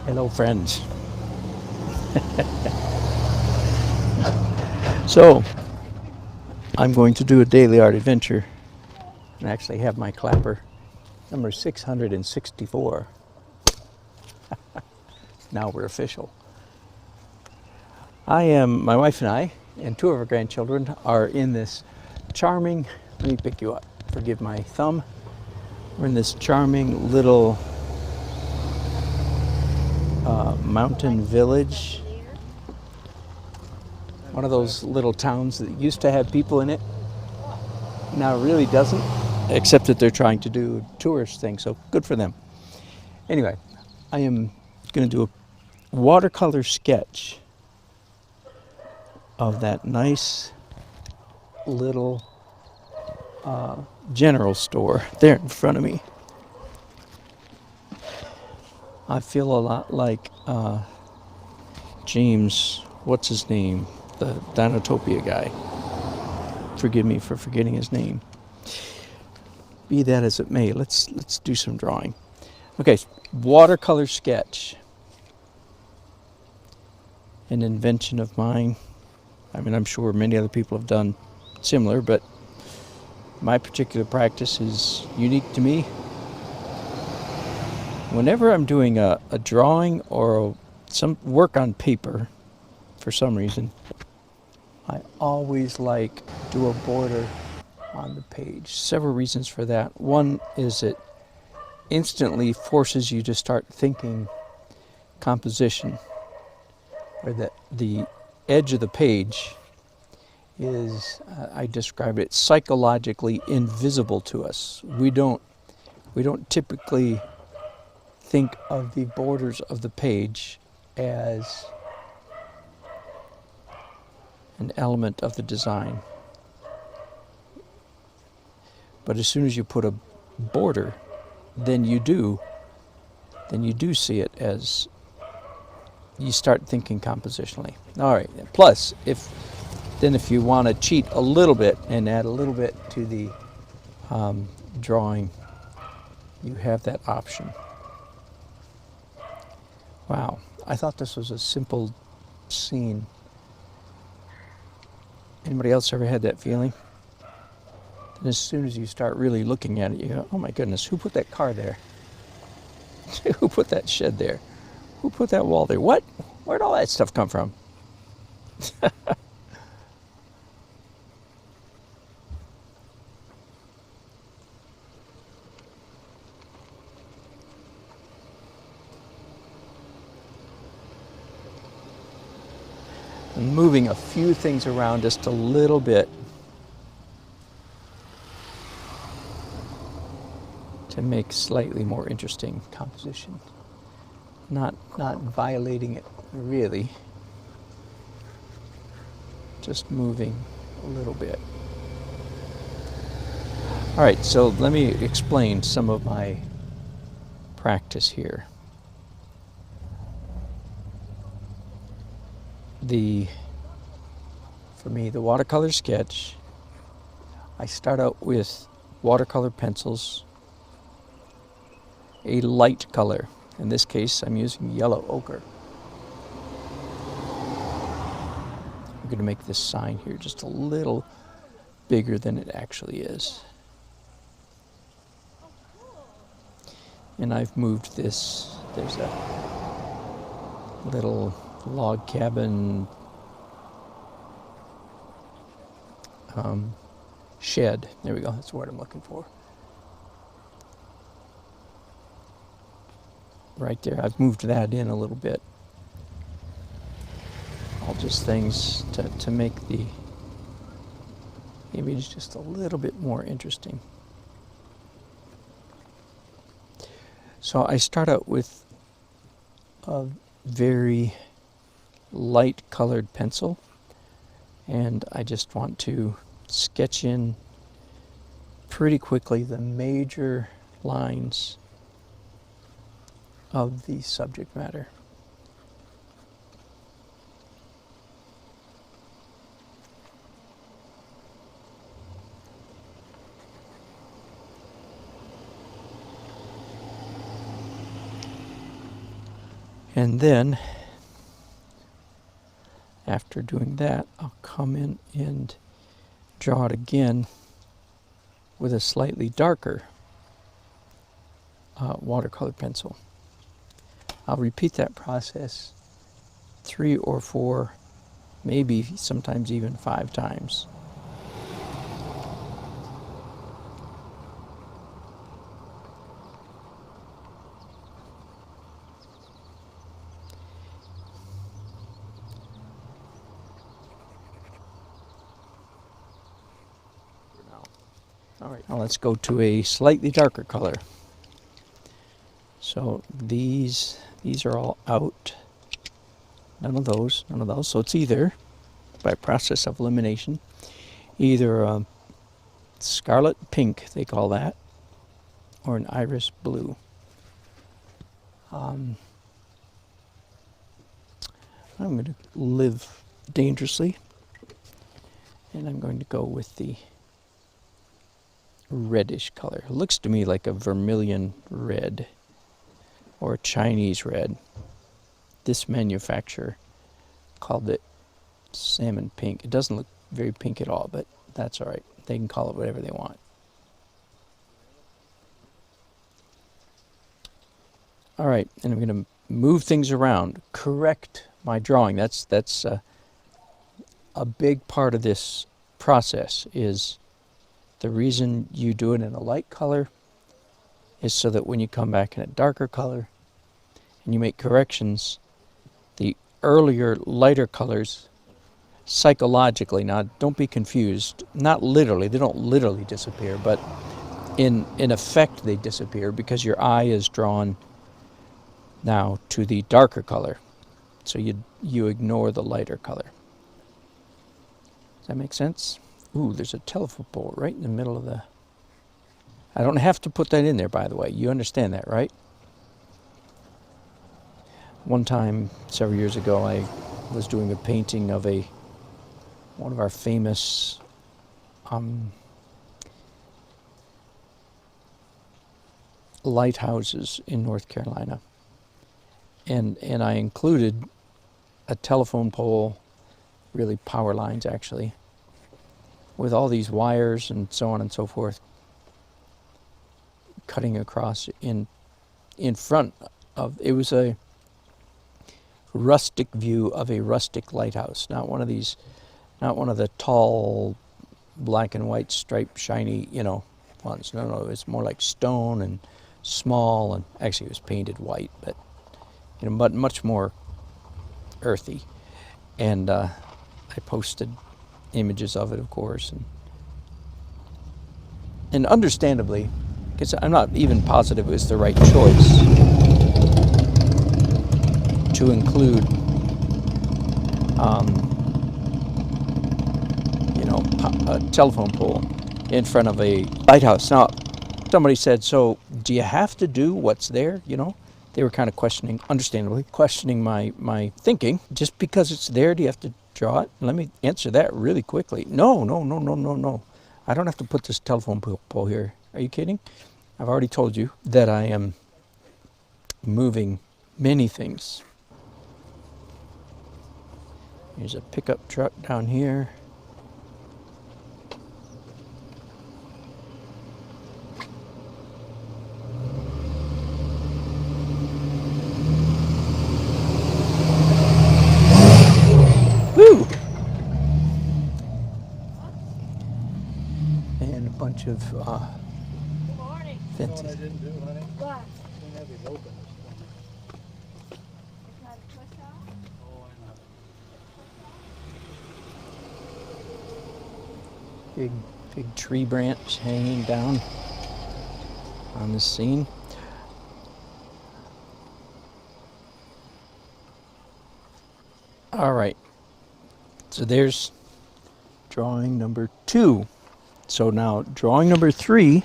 Hello, friends. So, I'm going to do a daily art adventure and actually have my clapper number 664. Now we're official. My wife and two of our grandchildren are in this charming, let me pick you up, forgive my thumb. We're in this charming little mountain village, one of those little towns that used to have people in it. Now it really doesn't, except that they're trying to do a tourist thing, so good for them. Anyway, I am going to do a watercolor sketch of that nice little general store there in front of me. I feel a lot like James, what's his name? The Dinotopia guy. Forgive me for forgetting his name. Be that as it may, let's do some drawing. Okay, watercolor sketch. An invention of mine. I mean, I'm sure many other people have done similar, but my particular practice is unique to me. Whenever I'm doing a drawing or some work on paper, for some reason, I always like do a border on the page. Several reasons for that. One is it instantly forces you to start thinking composition, where the edge of the page is, I describe it, psychologically invisible to us. We don't typically think of the borders of the page as an element of the design. But as soon as you put a border, then you do see it as, you start thinking compositionally. All right. Plus, if you want to cheat a little bit and add a little bit to the drawing, you have that option. Wow, I thought this was a simple scene. Anybody else ever had that feeling? And as soon as you start really looking at it, you go, oh my goodness, who put that car there? Who put that shed there? Who put that wall there? What? Where'd all that stuff come from? And moving a few things around just a little bit to make slightly more interesting composition. Not violating it really, just moving a little bit. All right, so let me explain some of my practice here. For me, the watercolor sketch, I start out with watercolor pencils, a light color. In this case, I'm using yellow ochre. I'm going to make this sign here just a little bigger than it actually is. And I've moved this, there's a little log cabin shed. There we go, that's the word I'm looking for. Right there, I've moved that in a little bit. All just things to make the image just a little bit more interesting. So I start out with a very light colored pencil, and I just want to sketch in pretty quickly the major lines of the subject matter. And then, after doing that, I'll come in and draw it again with a slightly darker watercolor pencil. I'll repeat that process 3 or 4, maybe sometimes even 5 times. All right, now let's go to a slightly darker color. So these are all out. None of those. So it's either, by process of elimination, either scarlet pink, they call that, or an iris blue. I'm going to live dangerously, and I'm going to go with the reddish color. It looks to me like a vermilion red or a Chinese red. This manufacturer called it salmon pink. It doesn't look very pink at all, but that's all right. They can call it whatever they want. All right, and I'm going to move things around, correct my drawing. That's a big part of this process. Is the reason you do it in a light color is so that when you come back in a darker color and you make corrections, the earlier lighter colors psychologically, now don't be confused, not literally, they don't literally disappear, but in effect they disappear because your eye is drawn now to the darker color. So you ignore the lighter color. Does that make sense? Ooh, there's a telephone pole right in the middle of the... I don't have to put that in there, by the way. You understand that, right? One time, several years ago, I was doing a painting of one of our famous lighthouses in North Carolina. And I included a telephone pole, really power lines actually, with all these wires and so on and so forth cutting across in front of, it was a rustic view of a rustic lighthouse, not one of the tall black and white striped shiny, ones. No, it's more like stone and small, and actually it was painted white, but but much more earthy. And I posted images of it, of course, and understandably, because I'm not even positive it was the right choice to include a telephone pole in front of a lighthouse. Now, somebody said, so do you have to do what's there? They were kind of understandably questioning my thinking. Just because it's there, do you have to draw it? Let me answer that really quickly. No. I don't have to put this telephone pole here. Are you kidding? I've already told you that I am moving many things. Here's a pickup truck down here. Woo! And a bunch of fences. What I didn't do, honey? What? I didn't have you open this for me. It's not a twist off? Oh, I know. Big tree branch hanging down on the scene. All right, so there's drawing number 2. So now drawing number 3,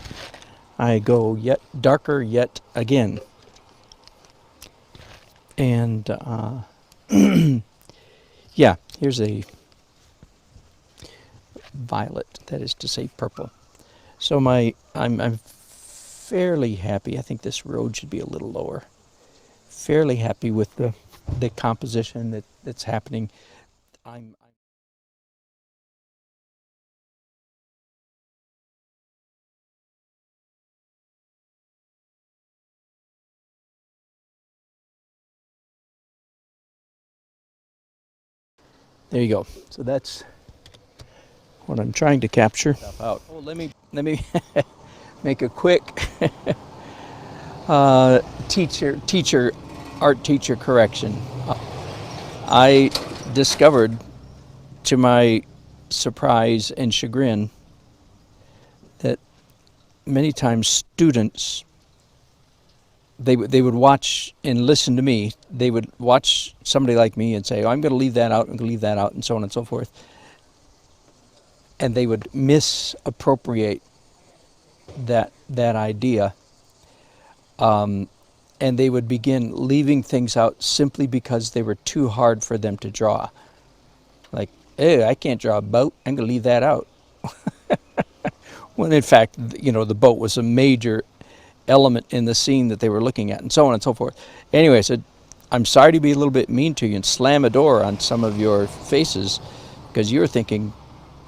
I go yet darker yet again. And yeah, here's a violet, that is to say purple. So I'm fairly happy. I think this road should be a little lower. Fairly happy with the the composition that's happening. There you go. So that's what I'm trying to capture. Out. Oh, let me make a quick art teacher correction. I discovered, to my surprise and chagrin, that many times students, they would watch and listen to me. They would watch somebody like me and say, oh, I'm going to leave that out, I'm going to leave that out, and so on and so forth. And they would misappropriate that idea. And they would begin leaving things out simply because they were too hard for them to draw. Like, hey, I can't draw a boat, I'm going to leave that out. When in fact, the boat was a major element in the scene that they were looking at, and so on and so forth. Anyway, I said, I'm sorry to be a little bit mean to you and slam a door on some of your faces, because you're thinking,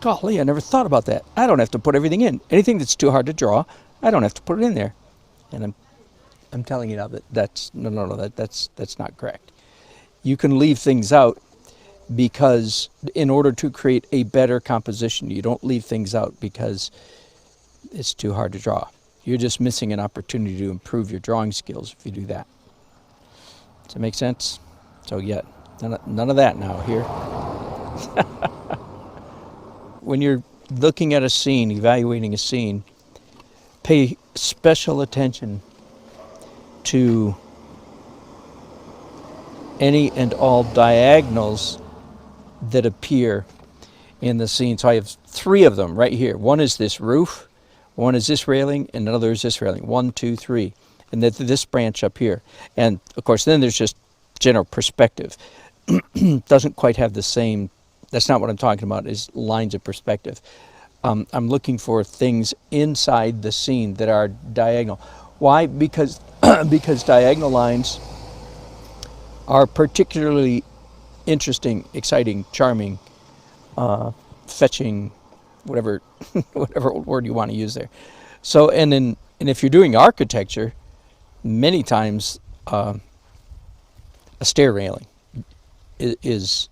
golly, I never thought about that. I don't have to put everything in. Anything that's too hard to draw, I don't have to put it in there. And I'm telling you now that's not correct. You can leave things out because in order to create a better composition, you don't leave things out because it's too hard to draw. You're just missing an opportunity to improve your drawing skills if you do that. Does that make sense? So yeah, none of that now here. When you're looking at a scene, evaluating a scene, pay special attention to any and all diagonals that appear in the scene. So I have 3 of them right here. One is this roof, one is this railing, and another is this railing. 1, 2, 3. And then this branch up here. And of course, then there's just general perspective. Doesn't quite have the same, that's not what I'm talking about, is lines of perspective. I'm looking for things inside the scene that are diagonal. Why? Because because diagonal lines are particularly interesting, exciting, charming, fetching, whatever word you want to use there. So, and if you're doing architecture, many times a stair railing is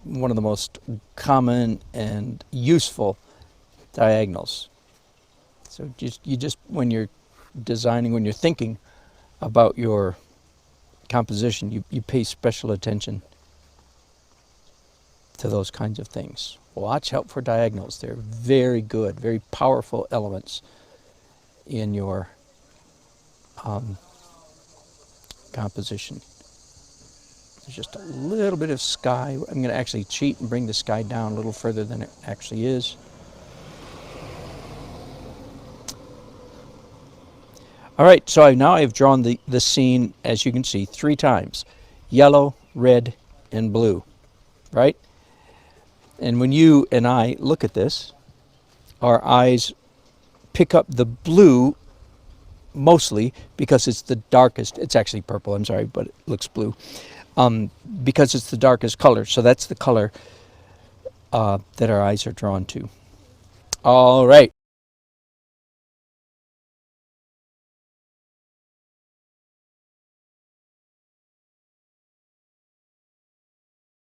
one of the most common and useful diagonals. So you just when you're designing, when you're thinking about your composition, you pay special attention to those kinds of things. Watch out for diagonals. They're very good, very powerful elements in your composition. There's just a little bit of sky. I'm going to actually cheat and bring the sky down a little further than it actually is. All right, so now I've drawn the scene, as you can see, 3 times. Yellow, red, and blue, right? And when you and I look at this, our eyes pick up the blue mostly because it's the darkest. It's actually purple, I'm sorry, but it looks blue. Because it's the darkest color. So that's the color that our eyes are drawn to. All right.